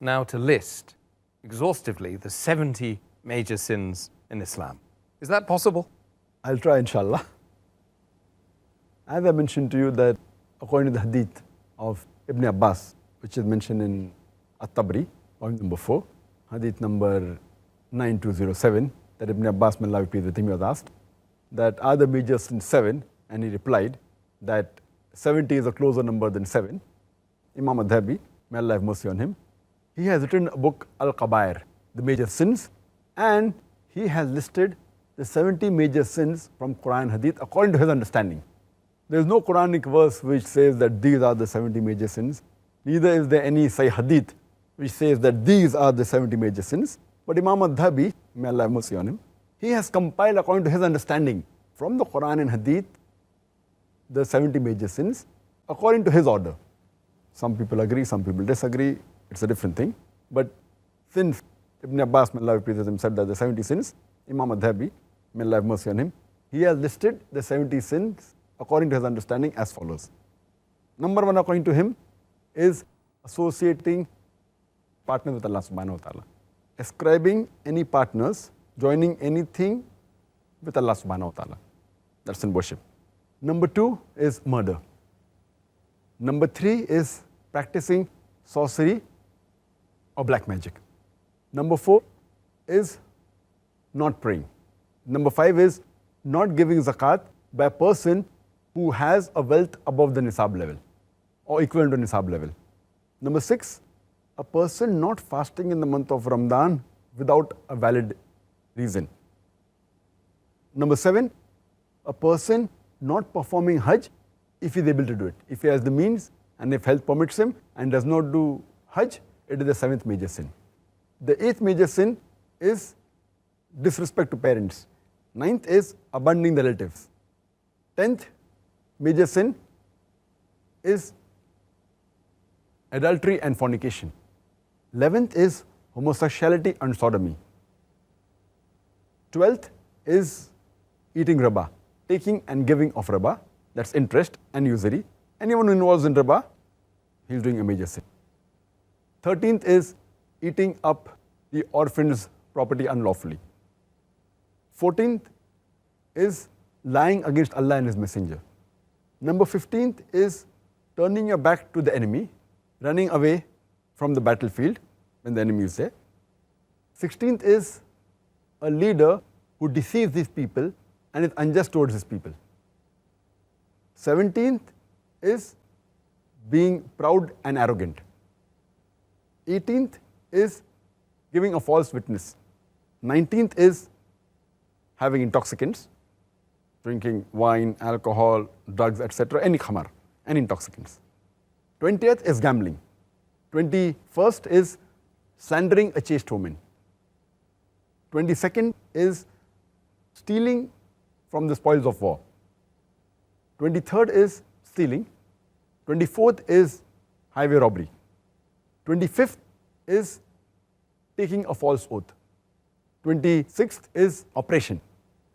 now to list exhaustively the 70 major sins in Islam. Is that possible? I'll try, inshallah. As I mentioned to you that according to the hadith of Ibn Abbas, which is mentioned in At-Tabri, point number 4, hadith number 9207, that Ibn Abbas, may Allah be pleased with him, was asked that are the major sins 7? And he replied that 70 is a closer number than 7. Imam Al-Dhahabi, may Allah have mercy on him, he has written a book, Al-Kaba'ir, the major sins, and he has listed the 70 major sins from Quran and Hadith according to his understanding. There is no Quranic verse which says that these are the 70 major sins. Neither is there any Sahih Hadith which says that these are the 70 major sins. But Imam Al-Dhahabi, may Allah have mercy on him, he has compiled according to his understanding from the Quran and Hadith the 70 major sins according to his order. Some people agree, some people disagree, it's a different thing. But since Ibn Abbas, may Allah be pleased with him, said that the 70 sins, Imam Al-Dhahabi, may Allah have mercy on him, he has listed the 70 sins according to his understanding as follows. Number 1, according to him, is associating partners with Allah subhanahu wa ta'ala. Ascribing any partners, joining anything with Allah subhanahu wa ta'ala. That's in worship. Number 2 is murder. Number 3 is practicing sorcery or black magic. Number 4 is not praying. Number 5 is not giving zakat by a person who has a wealth above the nisab level or equivalent to nisab level. Number 6, a person not fasting in the month of Ramadan without a valid reason. Number 7, a person not performing Hajj if he is able to do it. If he has the means and if health permits him and does not do Hajj, it is the 7th major sin. The 8th major sin is disrespect to parents. 9th is abandoning the relatives. 10th major sin is adultery and fornication. 11th is homosexuality and sodomy. 12th is eating riba, taking and giving of riba, that's interest and usury. Anyone who involves in riba, he is doing a major sin. 13th is eating up the orphan's property unlawfully. 14th is lying against Allah and His Messenger. Number 15th is turning your back to the enemy, running away from the battlefield when the enemy is there. 16th is a leader who deceives these people and is unjust towards his people. 17th is being proud and arrogant. 18th is giving a false witness. 19th is having intoxicants, drinking wine, alcohol, drugs, etc., any khamar, any intoxicants. 20th is gambling. 21st is slandering a chaste woman. 22nd is stealing from the spoils of war. 23rd is stealing. 24th is highway robbery. 25th is taking a false oath. 26th is oppression.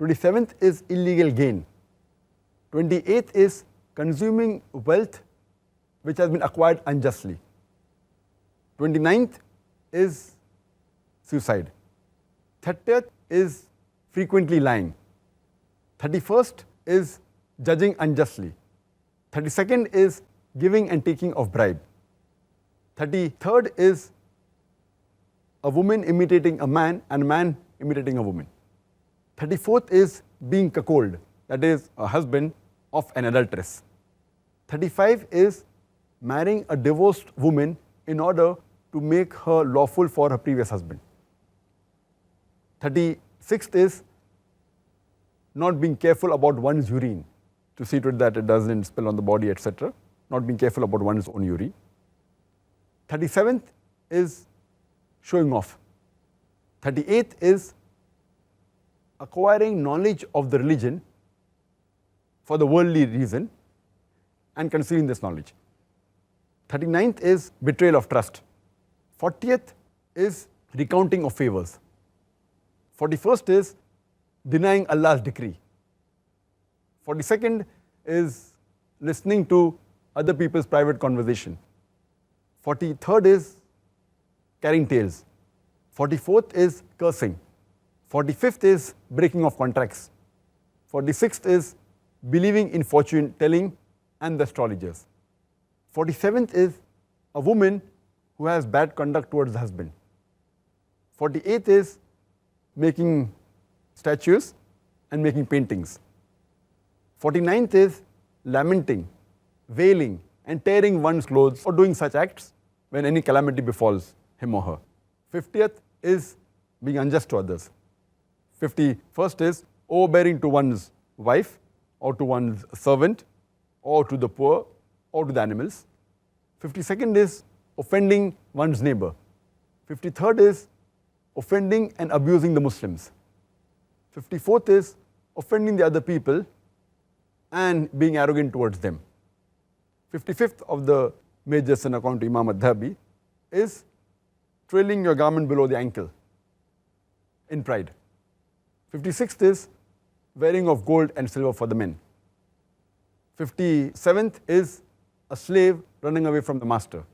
27th is illegal gain. 28th is consuming wealth which has been acquired unjustly. 29th is suicide. 30th is frequently lying. 31st is judging unjustly. 32nd is giving and taking of bribe. 33rd is a woman imitating a man and a man imitating a woman. 34th is being cuckold, that is a husband of an adulteress. 35 is marrying a divorced woman in order to make her lawful for her previous husband. 36th is not being careful about one's urine, to see to it that it doesn't spill on the body, etc. Not being careful about one's own urine. 37th is showing off. 38th is acquiring knowledge of the religion for the worldly reason and concealing this knowledge. 39th is betrayal of trust. 40th is recounting of favors. 41st is denying Allah's decree. 42nd is listening to other people's private conversation. 43rd is carrying tales. 44th is cursing. 45th is breaking of contracts. 46th is believing in fortune telling and the astrologers. 47th is a woman who has bad conduct towards the husband. 48th is making statues and making paintings. 49th is lamenting, wailing, and tearing one's clothes or doing such acts when any calamity befalls him or her. 50th is being unjust to others. 51st is overbearing to one's wife or to one's servant or to the poor or to the animals. 52nd is offending one's neighbor. 53rd is offending and abusing the Muslims. 54th is offending the other people and being arrogant towards them. 55th of the major sin according to Imam Al-Dhahabi is trailing your garment below the ankle in pride. 56th is wearing of gold and silver for the men. 57th is a slave running away from the master.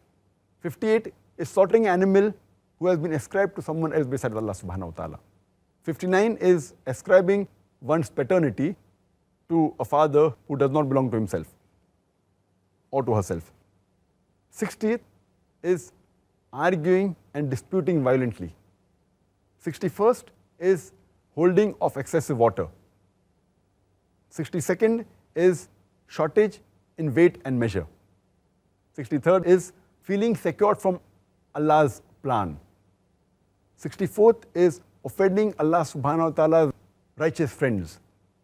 58 is slaughtering an animal who has been ascribed to someone else besides Allah subhanahu wa ta'ala. 59 is ascribing one's paternity to a father who does not belong to himself or to herself. 60th is arguing and disputing violently. 61st is holding of excessive water. 62nd is shortage in weight and measure. 63rd is feeling secured from Allah's plan. 64th is offending Allah subhanahu wa ta'ala's righteous friends.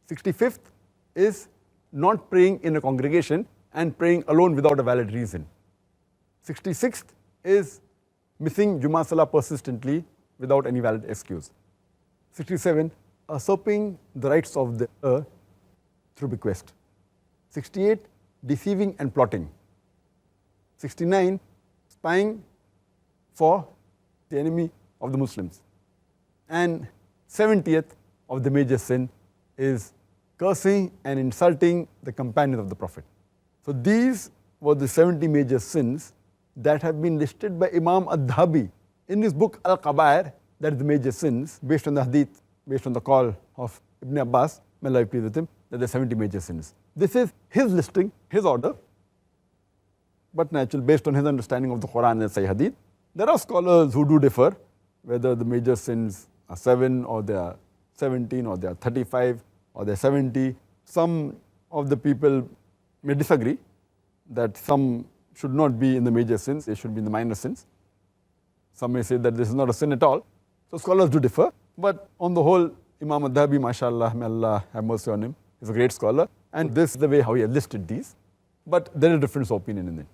65th is not praying in a congregation and praying alone without a valid reason. 66th is missing Jummah Salah persistently without any valid excuse. 67, usurping the rights of the earth through bequest. 68, deceiving and plotting. 69, spying for the enemy of the Muslims. And 70th of the major sin is cursing and insulting the companions of the Prophet. So these were the 70 major sins that have been listed by Imam Al-Dhahabi in his book Al-Kaba'ir, that is the major sins, based on the hadith, based on the call of Ibn Abbas, may Allah be pleased with him, that there are 70 major sins. This is his listing, his order, but natural, based on his understanding of the Qur'an and Sahih Hadith. There are scholars who do differ, whether the major sins are 7 or they are 17 or they are 35 or they are 70. Some of the people may disagree that some should not be in the major sins, they should be in the minor sins. Some may say that this is not a sin at all. So scholars do differ, but on the whole, Imam Al-Dhahabi, mashallah, may Allah have mercy on him, is a great scholar, and this is the way how he has listed these. But there is a difference of opinion in it.